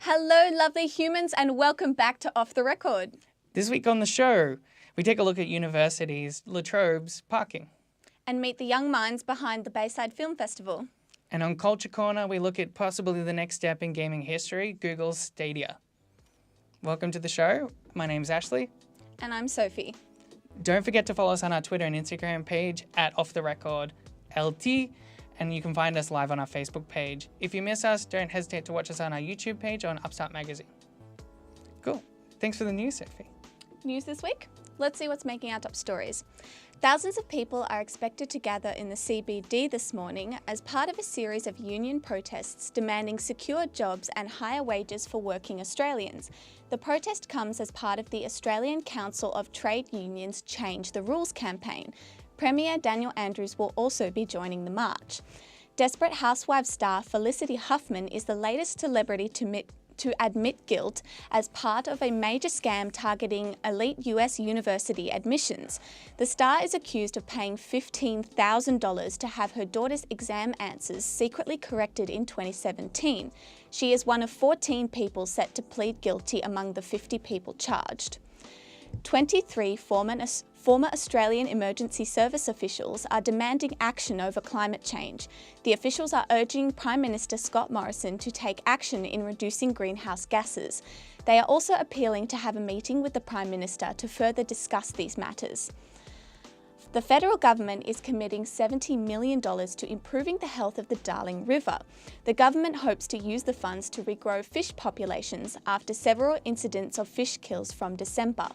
Hello, lovely humans, and welcome back to Off the Record. This week on the show, we take a look at universities' La Trobe's parking. And meet the young minds behind the Bayside Film Festival. And on Culture Corner, we look at possibly the next step in gaming history, Google's Stadia. Welcome to the show. My name's Ashley. And I'm Sophie. Don't forget to follow us on our Twitter and Instagram page at OffTheRecordLT, and you can find us live on our Facebook page. If you miss us, don't hesitate to watch us on our YouTube page on Upstart Magazine. Cool. Thanks for the news, Sophie. News this week? Let's see what's making our top stories. Thousands of people are expected to gather in the CBD this morning as part of a series of union protests demanding secure jobs and higher wages for working Australians. The protest comes as part of the Australian Council of Trade Unions Change the Rules campaign. Premier Daniel Andrews will also be joining the march. Desperate Housewives star Felicity Huffman is the latest celebrity to admit guilt as part of a major scam targeting elite US university admissions. The star is accused of paying $15,000 to have her daughter's exam answers secretly corrected in 2017. She is one of 14 people set to plead guilty among the 50 people charged. 23 former Australian emergency service officials are demanding action over climate change. The officials are urging Prime Minister Scott Morrison to take action in reducing greenhouse gases. They are also appealing to have a meeting with the Prime Minister to further discuss these matters. The federal government is committing $70 million to improving the health of the Darling River. The government hopes to use the funds to regrow fish populations after several incidents of fish kills from December.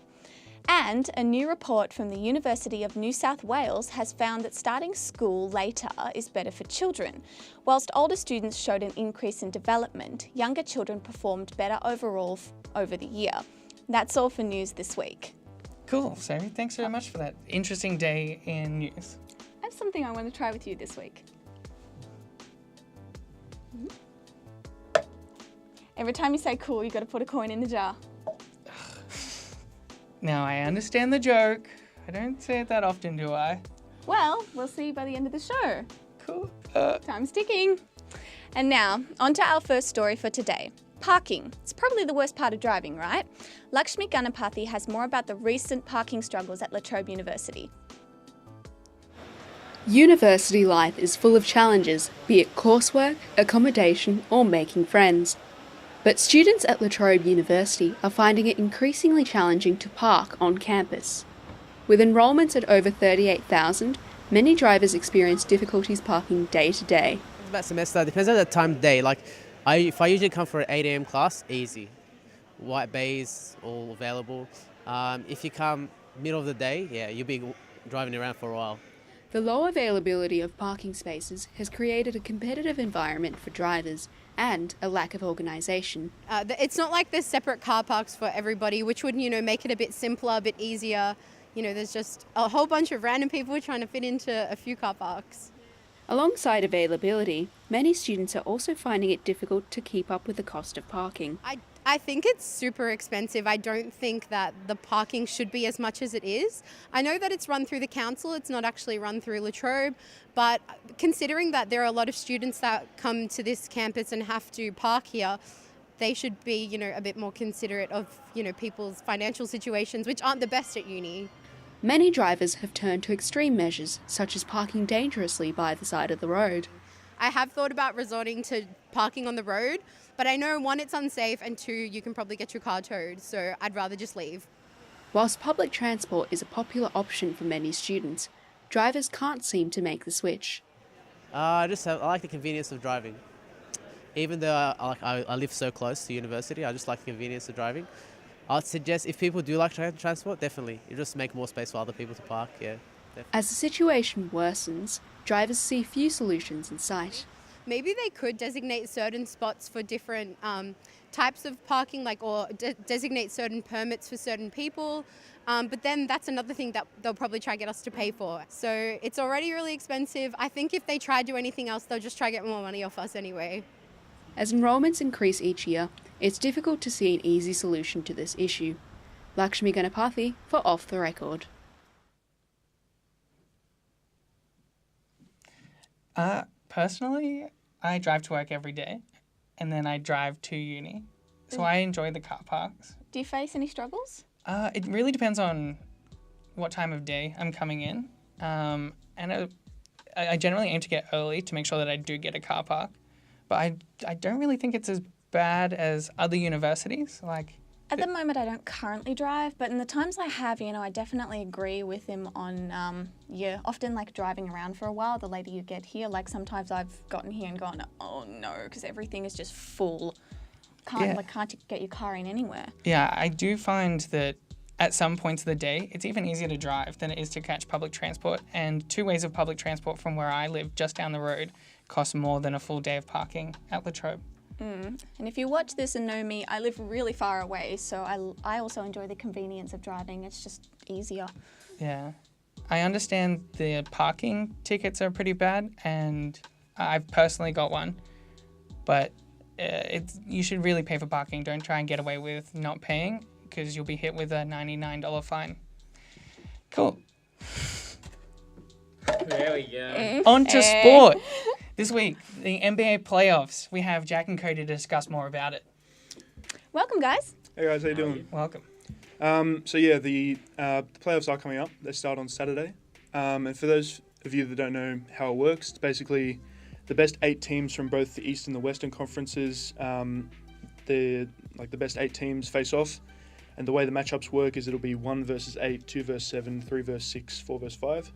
And a new report from the University of New South Wales has found that starting school later is better for children. Whilst older students showed an increase in development, younger children performed better overall over the year. That's all for news this week. Cool, Sophie. Thanks very much for that interesting day in news. I have something I want to try with you this week. Every time you say cool, you've got to put a coin in the jar. Now, I understand the joke. I don't say it that often, do I? Well, we'll see you by the end of the show. Cool. Time's ticking. And now, on to our first story for today. Parking. It's probably the worst part of driving, right? Lakshmi Ganapathy has more about the recent parking struggles at La Trobe University. University life is full of challenges, be it coursework, accommodation, or making friends. But students at La Trobe University are finding it increasingly challenging to park on campus. With enrolments at over 38,000, many drivers experience difficulties parking day to day. About semester, depends on the time of day. If I usually come for an 8 a.m. class, easy. White bays, all available. If you come middle of the day, you'll be driving around for a while. The low availability of parking spaces has created a competitive environment for drivers and a lack of organisation. It's not like there's separate car parks for everybody, which would, make it a bit simpler, a bit easier. There's just a whole bunch of random people trying to fit into a few car parks. Alongside availability, many students are also finding it difficult to keep up with the cost of parking. I think it's super expensive. I don't think that the parking should be as much as it is. I know that it's run through the council, it's not actually run through La Trobe, but considering that there are a lot of students that come to this campus and have to park here, they should be, a bit more considerate of, people's financial situations, which aren't the best at uni. Many drivers have turned to extreme measures, such as parking dangerously by the side of the road. I have thought about resorting to parking on the road, but I know, one, it's unsafe, and two, you can probably get your car towed, so I'd rather just leave. Whilst public transport is a popular option for many students, drivers can't seem to make the switch. I like the convenience of driving. Even though I live so close to university, I just like the convenience of driving. I'd suggest if people do like transport, definitely. You just make more space for other people to park, Definitely. As the situation worsens, drivers see few solutions in sight. Maybe they could designate certain spots for different types of parking, or designate certain permits for certain people. But then that's another thing that they'll probably try to get us to pay for. So it's already really expensive. I think if they try to do anything else, they'll just try to get more money off us anyway. As enrolments increase each year, it's difficult to see an easy solution to this issue. Lakshmi Ganapathy for Off the Record. Personally, I drive to work every day, and then I drive to uni. So I enjoy the car parks. Do you face any struggles? It really depends on what time of day I'm coming in. I generally aim to get early to make sure that I do get a car park. But I don't really think it's as bad as other universities. At the moment, I don't currently drive, but in the times I have, I definitely agree with him on, often driving around for a while, the later you get here. Sometimes I've gotten here and gone, oh no, because everything is just full. Can't you get your car in anywhere? Yeah, I do find that at some points of the day, it's even easier to drive than it is to catch public transport. And 2 ways of public transport from where I live, just down the road, cost more than a full day of parking at Latrobe. And if you watch this and know me, I live really far away, so I also enjoy the convenience of driving. It's just easier. Yeah. I understand the parking tickets are pretty bad, and I've personally got one, but you should really pay for parking. Don't try and get away with not paying, because you'll be hit with a $99 fine. Cool. There we go. On to sport. This week, the NBA playoffs. We have Jack and Cody to discuss more about it. Welcome, guys. Hey guys, how you doing? Welcome. The playoffs are coming up. They start on Saturday. And for those of you that don't know how it works, it's basically the best 8 teams from both the East and the Western conferences. The best 8 teams face off. And the way the matchups work is it'll be 1 versus 8, 2 versus 7, 3 versus 6, 4 versus 5.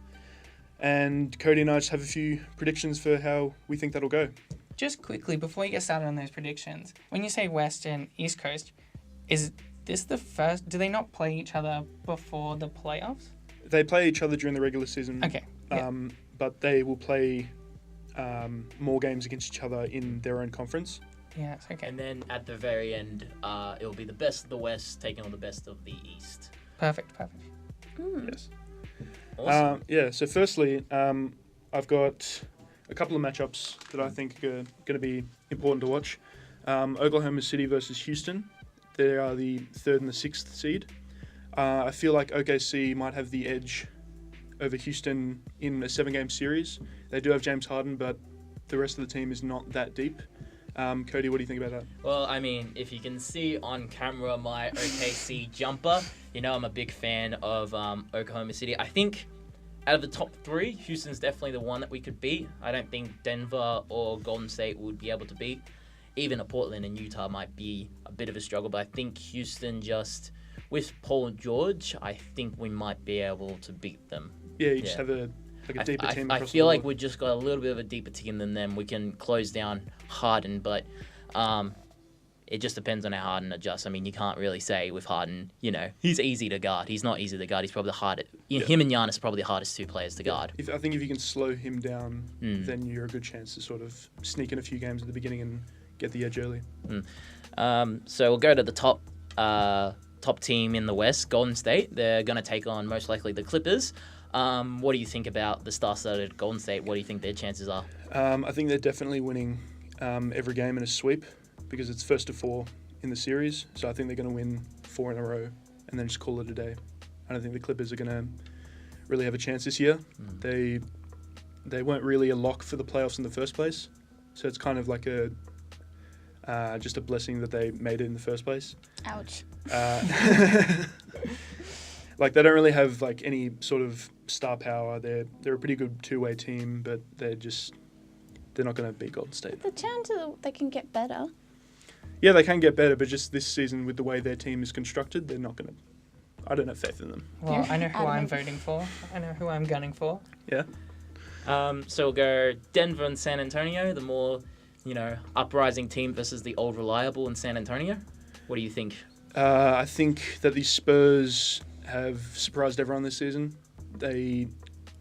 And Cody and I just have a few predictions for how we think that'll go. Just quickly, before you get started on those predictions, when you say West and East Coast, is this the first... Do they not play each other before the playoffs? They play each other during the regular season. Okay. Yeah. But they will play more games against each other in their own conference. Yes, okay. And then at the very end, it will be the best of the West taking on the best of the East. Perfect. Yes. Awesome. So firstly, I've got a couple of matchups that I think are going to be important to watch. Oklahoma City versus Houston. They are the 3rd and the 6th seed. I feel like OKC might have the edge over Houston in a 7-game series. They do have James Harden, but the rest of the team is not that deep. Cody, what do you think about that? Well, I mean, if you can see on camera my OKC jumper, I'm a big fan of Oklahoma City. I think out of the top 3, Houston's definitely the one that we could beat. I don't think Denver or Golden State would be able to beat. Even a Portland and Utah might be a bit of a struggle, but I think Houston just, with Paul George, I think we might be able to beat them. Yeah, you just have a deeper team. I feel like we've just got a little bit of a deeper team than them. We can close down Harden, but it just depends on how Harden adjusts. I mean, you can't really say with Harden, he's easy to guard. He's not easy to guard. He's probably the hardest. Him and Giannis are probably the hardest 2 players to guard. I think if you can slow him down, then you're a good chance to sort of sneak in a few games at the beginning and get the edge early. So we'll go to the top team in the West, Golden State. They're going to take on most likely the Clippers. What do you think about the star-studded Golden State? What do you think their chances are? I think they're definitely winning every game in a sweep because it's 1st to 4 in the series. So I think they're going to win 4 in a row and then just call it a day. I don't think the Clippers are going to really have a chance this year. They weren't really a lock for the playoffs in the first place. So it's kind of like just a blessing that they made it in the first place. Ouch. They don't really have any sort of star power. They're a pretty good 2-way team, but they're not going to beat Golden State. The chance they can get better. Yeah, they can get better, but just this season with the way their team is constructed, they're not going to. I don't have faith in them. Well, I know who I'm voting for. I know who I'm gunning for. Yeah. So we'll go Denver and San Antonio, the more, uprising team versus the old reliable in San Antonio. What do you think? I think that the Spurs have surprised everyone this season. They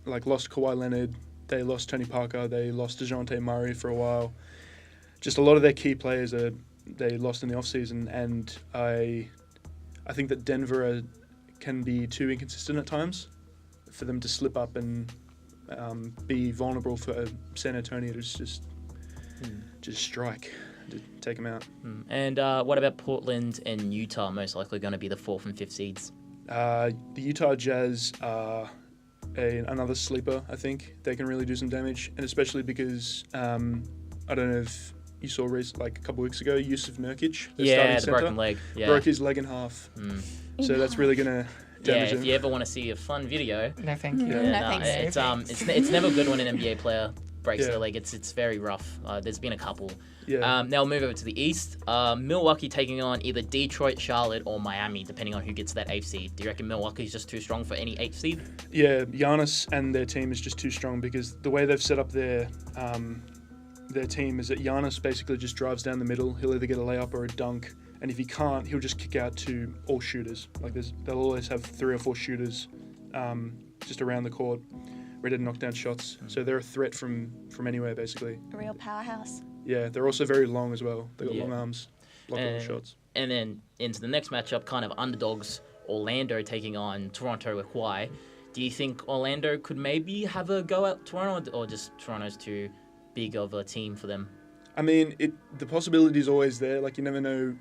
lost Kawhi Leonard, they lost Tony Parker, they lost DeJounte Murray for a while. Just a lot of their key players they lost in the offseason, and I think that Denver can be too inconsistent at times for them to slip up and be vulnerable for San Antonio to just strike, to take them out. And what about Portland and Utah? Most likely going to be the 4th and 5th seeds. The Utah Jazz are another sleeper. I think they can really do some damage, and especially because I don't know if you saw like a couple weeks ago, Yusuf Nurkic, the Yeah, starting the centre, broken leg. Yeah. broke his leg in half. So that's really gonna Yeah, damage if him. you ever want to see a fun video, No, thank you. No, thanks. it's never good when an NBA player breaks Yeah. their leg. It's very rough. There's been a couple. Yeah. Now we'll move over to the East. Milwaukee taking on either Detroit, Charlotte, or Miami, depending on who gets that 8th seed. Do you reckon Milwaukee's just too strong for any 8th seed? Yeah, Giannis and their team is just too strong because the way they've set up their team is that Giannis basically just drives down the middle. He'll either get a layup or a dunk, and if he can't, he'll just kick out to all shooters. Like they'll always have 3 or 4 shooters just around the court ready to knock down shots. So they're a threat from anywhere basically. A real powerhouse. Yeah, they're also very long as well. They've got Yeah. long arms, block all the shots. And then into the next matchup, kind of underdogs, Orlando taking on Toronto with Kawhi. Do you think Orlando could maybe have a go at Toronto, or just Toronto's too big of a team for them? I mean, the possibility is always there. Like, you never know.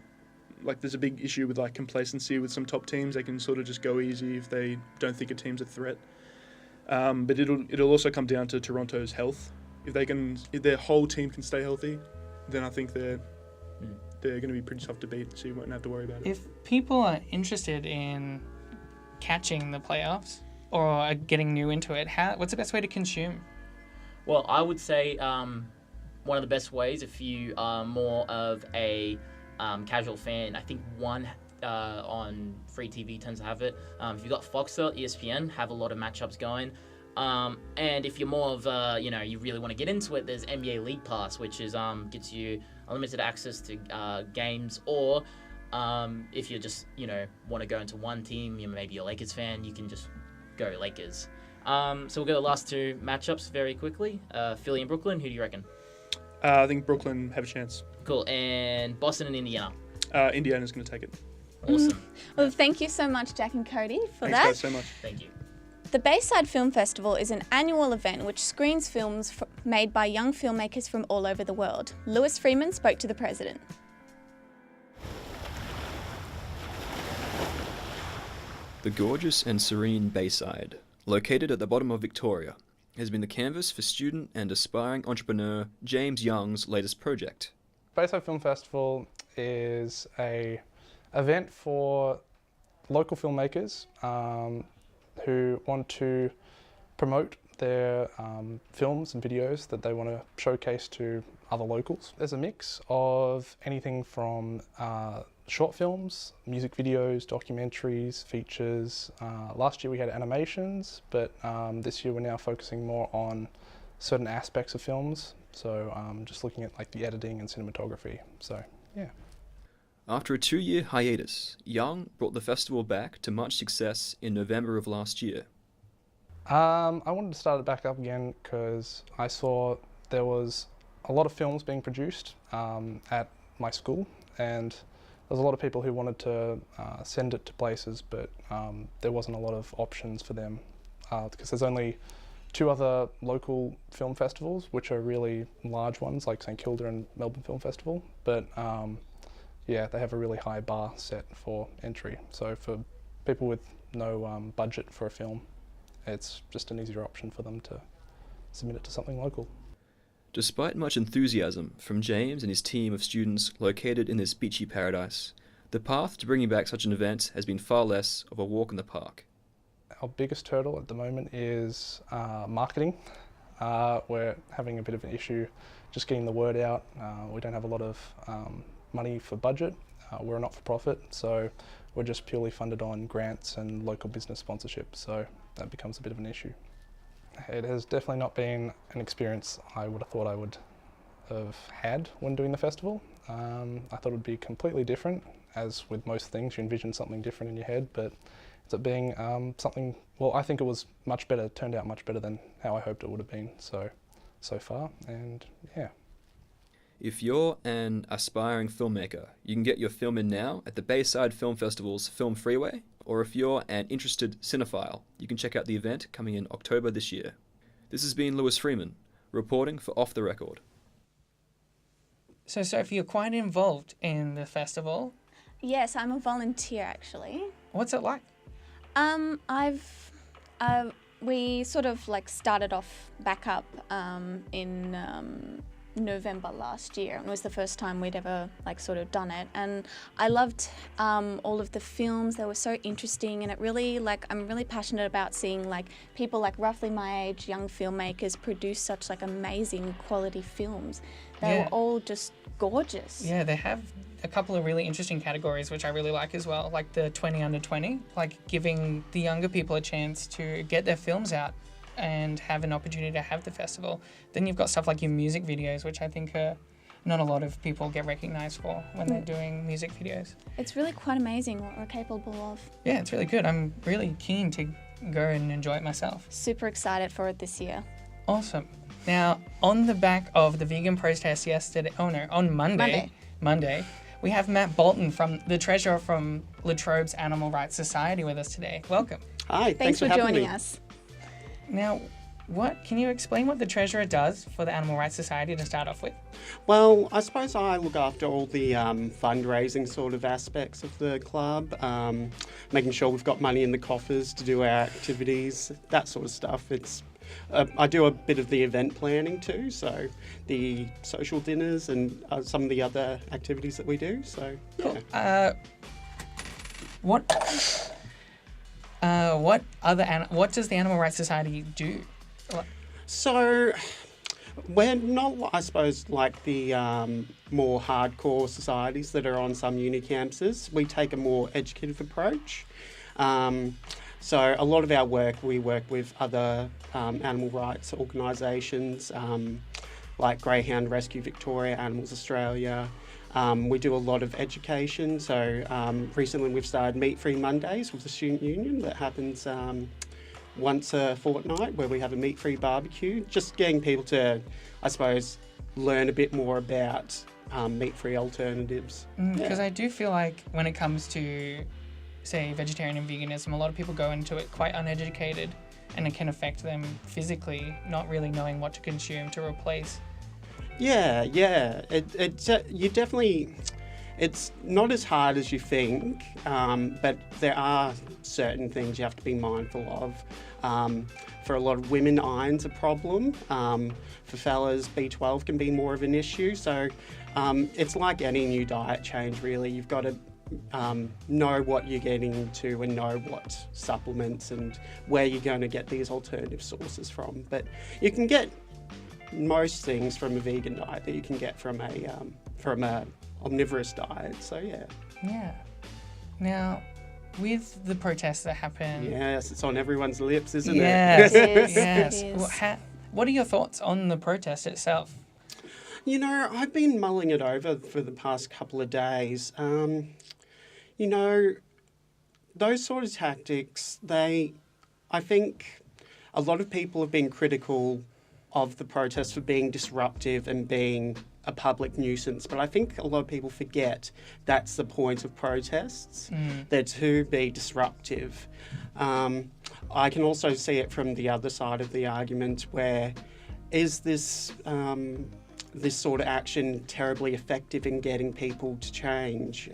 Like, there's a big issue with, like, complacency with some top teams. They can sort of just go easy if they don't think a team's a threat. But it'll also come down to Toronto's health. If their whole team can stay healthy, then I think they're going to be pretty tough to beat, so you won't have to worry about it. If people are interested in catching the playoffs or are getting new into it, what's the best way to consume? Well, I would say one of the best ways, if you are more of a casual fan, I think one on free TV tends to have it. If you've got Foxtel, ESPN have a lot of matchups going. And if you're more of you really want to get into it, there's NBA League Pass, which is gets you unlimited access to games. Or if you just want to go into one team, maybe you're a Lakers fan, you can just go Lakers. So we'll go the last 2 matchups very quickly. Philly and Brooklyn. Who do you reckon? I think Brooklyn have a chance. Cool. And Boston and Indiana. Indiana's going to take it. Awesome. Well, thank you so much, Jack and Cody, for Thanks, that. guys, so much. Thank you. The Bayside Film Festival is an annual event which screens films made by young filmmakers from all over the world. Lewis Freeman spoke to the president. The gorgeous and serene Bayside, located at the bottom of Victoria, has been the canvas for student and aspiring entrepreneur James Young's latest project. Bayside Film Festival is a event for local filmmakers who want to promote their films and videos that they want to showcase to other locals. There's a mix of anything from short films, music videos, documentaries, features. Last year we had animations, but this year we're now focusing more on certain aspects of films. So just looking at like the editing and cinematography. So yeah. After a 2-year hiatus, Young brought the festival back to much success in November of last year. I wanted to start it back up again because I saw there was a lot of films being produced at my school, and there's a lot of people who wanted to send it to places, but there wasn't a lot of options for them because there's only 2 other local film festivals, which are really large ones, like St Kilda and Melbourne Film Festival, but yeah, they have a really high bar set for entry. So for people with no budget for a film, it's just an easier option for them to submit it to something local. Despite much enthusiasm from James and his team of students located in this beachy paradise, the path to bringing back such an event has been far less of a walk in the park. Our biggest hurdle at the moment is marketing. We're having a bit of an issue just getting the word out. We don't have a lot of money for budget. We're a not-for-profit, so we're just purely funded on grants and local business sponsorship, so that becomes a bit of an issue. It has definitely not been an experience I would have thought I would have had when doing the festival. I thought it would be completely different. As with most things, you envision something different in your head, but it's it being something, well, I think it was much better, turned out much better than how I hoped it would have been so far, and yeah. If you're an aspiring filmmaker, you can get your film in now at the Bayside Film Festival's Film Freeway, or if you're an interested cinephile, you can check out the event coming in October this year. This has been Lewis Freeman, reporting for Off the Record. So, Sophie, you're quite involved in the festival. Yes, I'm a volunteer actually. What's it like? We sort of like started off back up in November last year, and it was the first time we'd ever like sort of done it. And I loved all of the films. They were so interesting, and it really like I'm really passionate about seeing like people like roughly my age, young filmmakers produce such like amazing quality films. They were all just gorgeous. Yeah, they have a couple of really interesting categories which I really like as well, like the 20 under 20, like giving the younger people a chance to get their films out and have an opportunity to have the festival. Then you've got stuff like your music videos, which I think not a lot of people get recognised for when they're doing music videos. It's really quite amazing what we're capable of. Yeah, it's really good. I'm really keen to go and enjoy it myself. Super excited for it this year. Awesome. Now, on the back of the vegan protest yesterday, on Monday, we have Matt Bolton, from the treasurer from Latrobe's Animal Rights Society, with us today. Welcome. Hi, Thanks for having joining me. us. Now, can you explain what the treasurer does for the Animal Rights Society to start off with? Well, I suppose I look after all the fundraising sort of aspects of the club, making sure we've got money in the coffers to do our activities, that sort of stuff. I do a bit of the event planning too, so the social dinners and some of the other activities that we do. So, yeah. What does the Animal Rights Society do? So, we're not, I suppose, like the more hardcore societies that are on some uni campuses. We take a more educative approach. So a lot of our work, we work with other animal rights organisations like Greyhound Rescue Victoria, Animals Australia. We do a lot of education. So recently we've started Meat Free Mondays with the Student Union that happens once a fortnight, where we have a meat-free barbecue, just getting people to, I suppose, learn a bit more about meat-free alternatives. Because I do feel like when it comes to, say, vegetarian and veganism, a lot of people go into it quite uneducated, and it can affect them physically, not really knowing what to consume to replace. Yeah. You definitely, it's not as hard as you think, but there are certain things you have to be mindful of. For a lot of women, iron's a problem. For fellas, B12 can be more of an issue. So it's like any new diet change, really. You've got to know what you're getting into and know what supplements and where you're going to get these alternative sources from. But you can get most things from a vegan diet that you can get from a omnivorous diet. So Yeah. Now, with the protests that happen... Yes, it's on everyone's lips, isn't yes, it? Yes. What are your thoughts on the protest itself? You know, I've been mulling it over for the past couple of days. You know, those sort of tactics, I think a lot of people have been critical of the protests for being disruptive and being a public nuisance, but I think a lot of people forget that's the point of protests. They're to be disruptive. I can also see it from the other side of the argument, where is this sort of action terribly effective in getting people to change?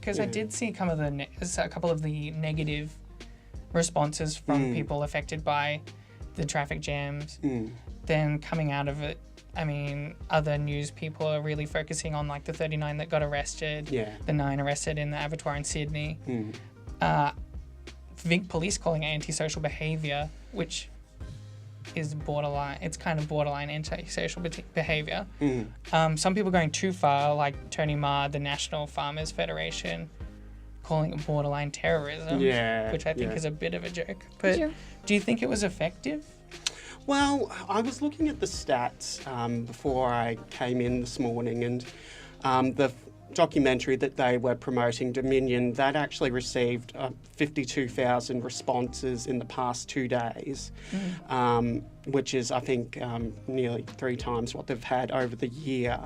Because I did see a couple of the negative responses from people affected by the traffic jams. Then coming out of it, I mean, other news people are really focusing on like the 39 that got arrested, the 9 arrested in the abattoir in Sydney. Police calling it antisocial behaviour, which is borderline. It's kind of borderline antisocial behaviour. Some people going too far, like Tony Marr, the National Farmers Federation, calling it borderline terrorism, which I think is a bit of a joke. But do you think it was effective? Well, I was looking at the stats before I came in this morning, and the documentary that they were promoting, Dominion, that actually received 52,000 responses in the past 2 days, which is, I think, nearly 3 times what they've had over the year.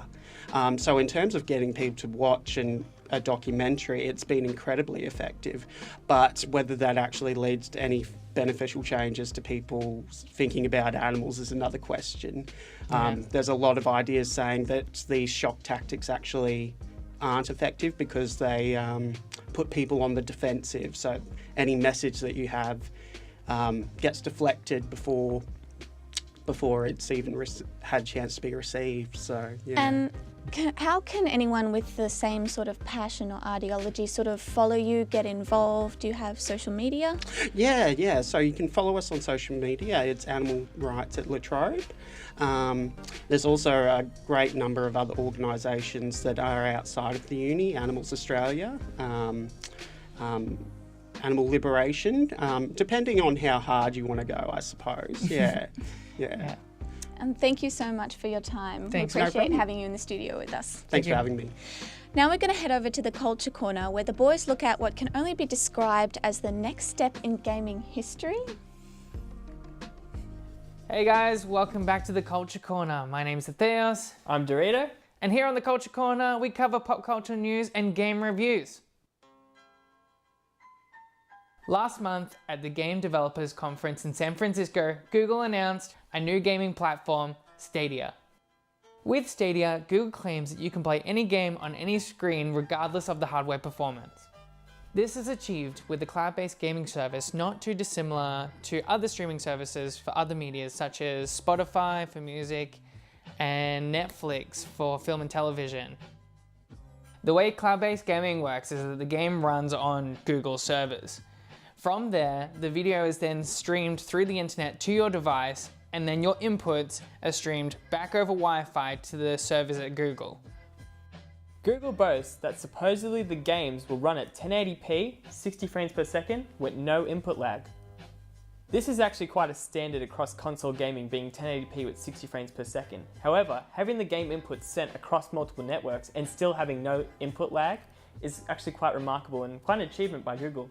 So in terms of getting people to watch a documentary, it's been incredibly effective. But whether that actually leads to any beneficial changes to people thinking about animals is another question. There's a lot of ideas saying that these shock tactics actually aren't effective because they put people on the defensive. So any message that you have gets deflected before before it's even had a chance to be received. So, yeah. And how can anyone with the same sort of passion or ideology sort of follow you, get involved? Do you have social media? Yeah. So you can follow us on social media. It's Animal Rights at La Trobe. There's also a great number of other organisations that are outside of the uni, Animals Australia, Animal Liberation, depending on how hard you want to go, I suppose. Yeah. And thank you so much for your time. Thanks. We No appreciate problem. having you in the studio with us. Thanks for having me. Now we're going to head over to the Culture Corner, where the boys look at what can only be described as the next step in gaming history. Hey guys, welcome back to the Culture Corner. My name's Theos. I'm Dorito. And here on the Culture Corner, we cover pop culture news and game reviews. Last month at the Game Developers Conference in San Francisco, Google announced a new gaming platform, Stadia. With Stadia, Google claims that you can play any game on any screen regardless of the hardware performance. This is achieved with a cloud-based gaming service not too dissimilar to other streaming services for other media such as Spotify for music and Netflix for film and television. The way cloud-based gaming works is that the game runs on Google servers. From there, the video is then streamed through the internet to your device, and then your inputs are streamed back over Wi-Fi to the servers at Google. Google boasts that supposedly the games will run at 1080p, 60 frames per second, with no input lag. This is actually quite a standard across console gaming, being 1080p with 60 frames per second. However, having the game inputs sent across multiple networks and still having no input lag is actually quite remarkable and quite an achievement by Google.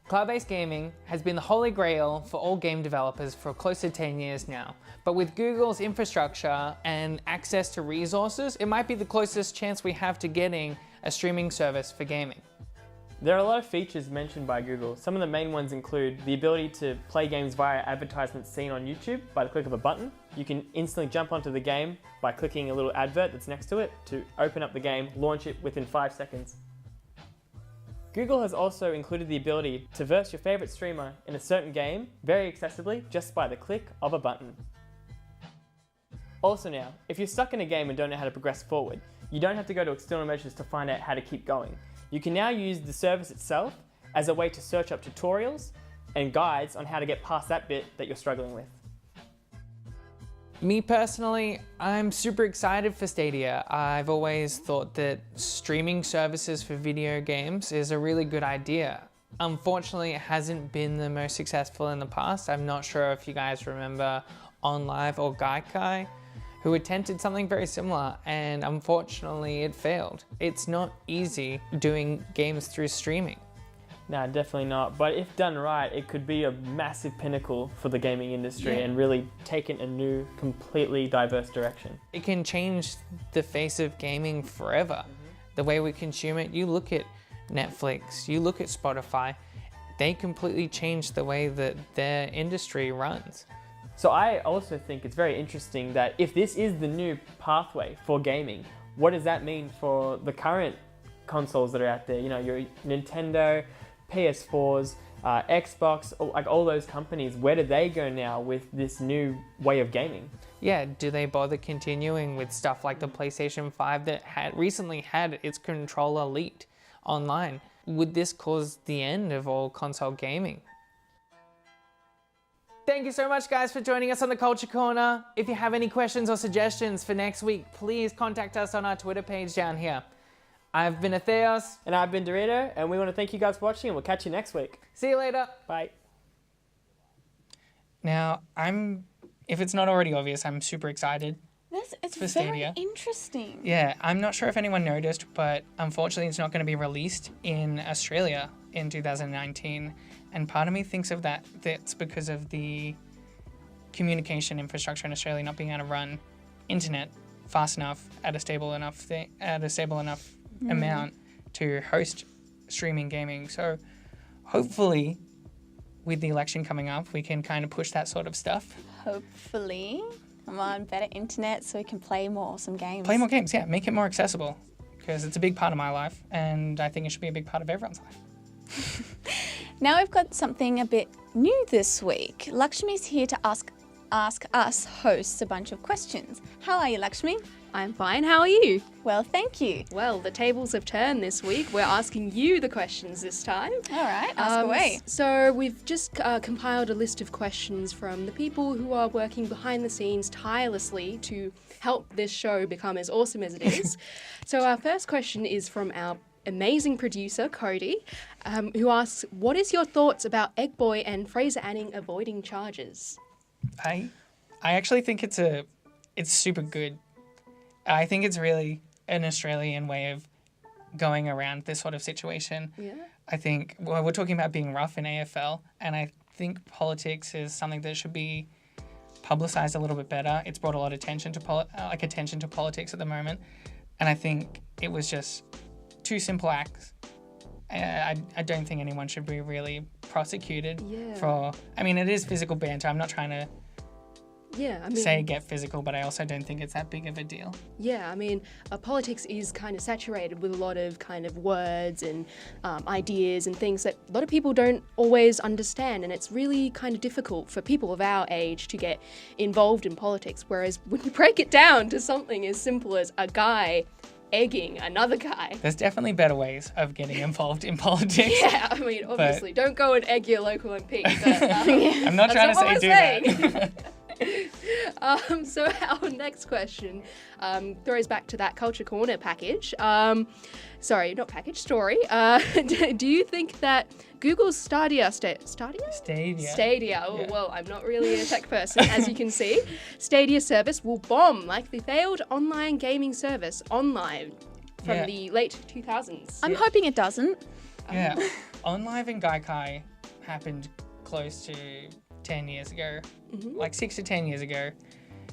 Cloud-based gaming has been the holy grail for all game developers for close to 10 years now. But with Google's infrastructure and access to resources, it might be the closest chance we have to getting a streaming service for gaming. There are a lot of features mentioned by Google. Some of the main ones include the ability to play games via advertisements seen on YouTube by the click of a button. You can instantly jump onto the game by clicking a little advert that's next to it to open up the game, launch it within 5 seconds. Google has also included the ability to verse your favorite streamer in a certain game very accessibly just by the click of a button. Also now, if you're stuck in a game and don't know how to progress forward, you don't have to go to external measures to find out how to keep going. You can now use the service itself as a way to search up tutorials and guides on how to get past that bit that you're struggling with. Me personally, I'm super excited for Stadia. I've always thought that streaming services for video games is a really good idea. Unfortunately, it hasn't been the most successful in the past. I'm not sure if you guys remember OnLive or Gaikai, who attempted something very similar, and unfortunately it failed. It's not easy doing games through streaming. No, definitely not. But if done right, it could be a massive pinnacle for the gaming industry and really take it a new, completely diverse direction. It can change the face of gaming forever. The way we consume it, you look at Netflix, you look at Spotify, they completely changed the way that their industry runs. So I also think it's very interesting that if this is the new pathway for gaming, what does that mean for the current consoles that are out there? You know, your Nintendo, PS4s, Xbox, like all those companies, where do they go now with this new way of gaming? Yeah, do they bother continuing with stuff like the PlayStation 5 that recently had its controller leaked online? Would this cause the end of all console gaming? Thank you so much, guys, for joining us on the Culture Corner. If you have any questions or suggestions for next week, please contact us on our Twitter page down here. I've been Theos. And I've been Dorito, and we want to thank you guys for watching, and we'll catch you next week. See you later. Bye. Now, if it's not already obvious, I'm super excited. It's for very Stadia. interesting. Yeah, I'm not sure if anyone noticed, but unfortunately it's not going to be released in Australia in 2019. And part of me thinks of that's because of the communication infrastructure in Australia not being able to run internet fast enough at a stable enough amount to host streaming gaming. So hopefully with the election coming up, we can kind of push that sort of stuff. Hopefully. Come on, better internet so we can play more awesome games. Play more games, yeah. Make it more accessible because it's a big part of my life and I think it should be a big part of everyone's life. Now we've got something a bit new this week. Lakshmi's here to ask ask us hosts a bunch of questions. How are you, Lakshmi? I'm fine, how are you? Well, thank you. Well, the tables have turned this week. We're asking you the questions this time. All right, ask away. So we've just compiled a list of questions from the people who are working behind the scenes tirelessly to help this show become as awesome as it is. So our first question is from our amazing producer, Cody, who asks, what is your thoughts about Egg Boy and Fraser Anning avoiding charges? I actually think it's super good. I think it's really an Australian way of going around this sort of situation. Yeah. I think we're talking about being rough in AFL, and I think politics is something that should be publicised a little bit better. It's brought a lot of attention to politics at the moment, and I think it was just two simple acts. I don't think anyone should be really prosecuted for. I mean, it is physical banter. I'm not trying to say get physical, but I also don't think it's that big of a deal. Yeah, I mean, politics is kind of saturated with a lot of kind of words and ideas and things that a lot of people don't always understand, and it's really kind of difficult for people of our age to get involved in politics, whereas when you break it down to something as simple as a guy egging another guy. There's definitely better ways of getting involved in politics. Yeah, I mean, obviously, don't go and egg your local MP. But, I'm not trying to say do that. So our next question throws back to that Culture Corner package. Sorry, not package, story. Do you think that Google's Stadia? Oh, well, I'm not really a tech person, as you can see. Stadia service will bomb like the failed online gaming service OnLive from the late 2000s. I'm hoping it doesn't. Yeah, OnLive and Gaikai happened close to 10 years ago, like 6 to 10 years ago.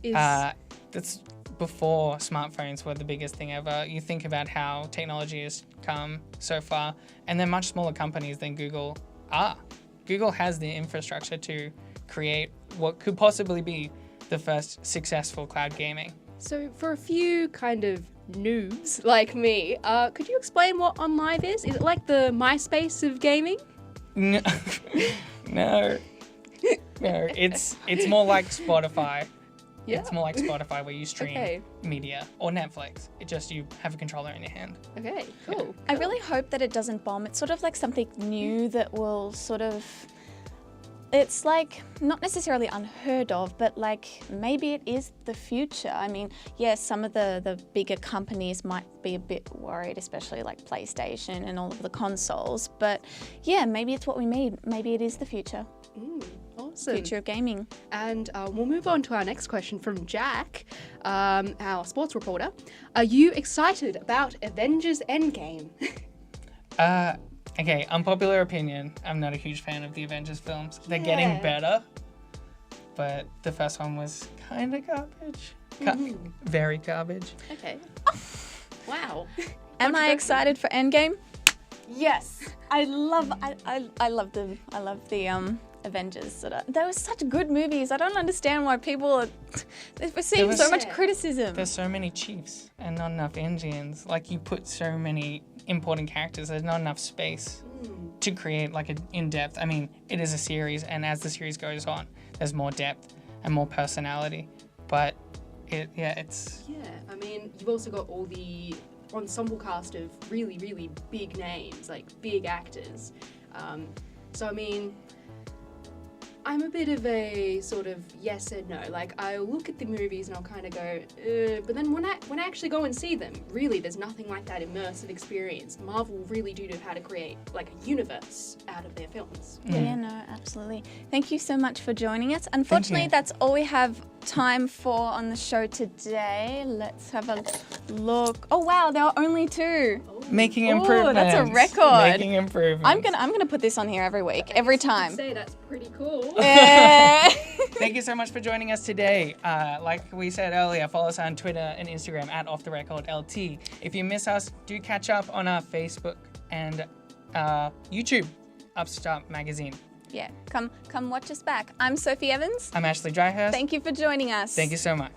That's before smartphones were the biggest thing ever. You think about how technology has come so far, and they're much smaller companies than Google are. Google has the infrastructure to create what could possibly be the first successful cloud gaming. So for a few kind of noobs like me, could you explain what OnLive is? Is it like the MySpace of gaming? No, no, it's more like Spotify. Yeah. It's more like Spotify where you stream media, or Netflix. It just, you have a controller in your hand. Okay, cool. I really hope that it doesn't bomb. It's sort of like something new that will sort of, it's like not necessarily unheard of, but like maybe it is the future. I mean, yes, some of the bigger companies might be a bit worried, especially like PlayStation and all of the consoles, but yeah, maybe it's what we need. Maybe it is the future. Awesome. Future of gaming. And we'll move on to our next question from Jack, our sports reporter. Are you excited about Avengers Endgame? Okay, unpopular opinion. I'm not a huge fan of the Avengers films. They're getting better, but the first one was kind of garbage. Very garbage. Okay. Wow. Am I excited for Endgame? Yes. I love the Avengers. They were such good movies. I don't understand why people are receiving so much criticism. There's so many chiefs and not enough Indians. Like, you put so many important characters, there's not enough space to create like an in-depth. I mean, it is a series, and as the series goes on, there's more depth and more personality. But it's... Yeah, I mean, you've also got all the ensemble cast of really, really big names, like big actors. So, I mean, I'm a bit of a sort of yes and no. Like, I'll look at the movies and I'll kind of go, but then when I actually go and see them, really, there's nothing like that immersive experience. Marvel really do know how to create like a universe out of their films. Yeah, no, absolutely. Thank you so much for joining us. Unfortunately, that's all we have time for on the show today. Let's have a look. Oh wow, there are only 2. Making improvements. That's a record. Making improvements. I'm gonna put this on here every week, every time. Say that's pretty cool. Thank you so much for joining us today. Like we said earlier, follow us on Twitter and Instagram at OffTheRecordLT. If you miss us, do catch up on our Facebook and YouTube, Upstart Magazine. Yeah, come watch us back. I'm Sophie Evans. I'm Ashley Dryhurst. Thank you for joining us. Thank you so much.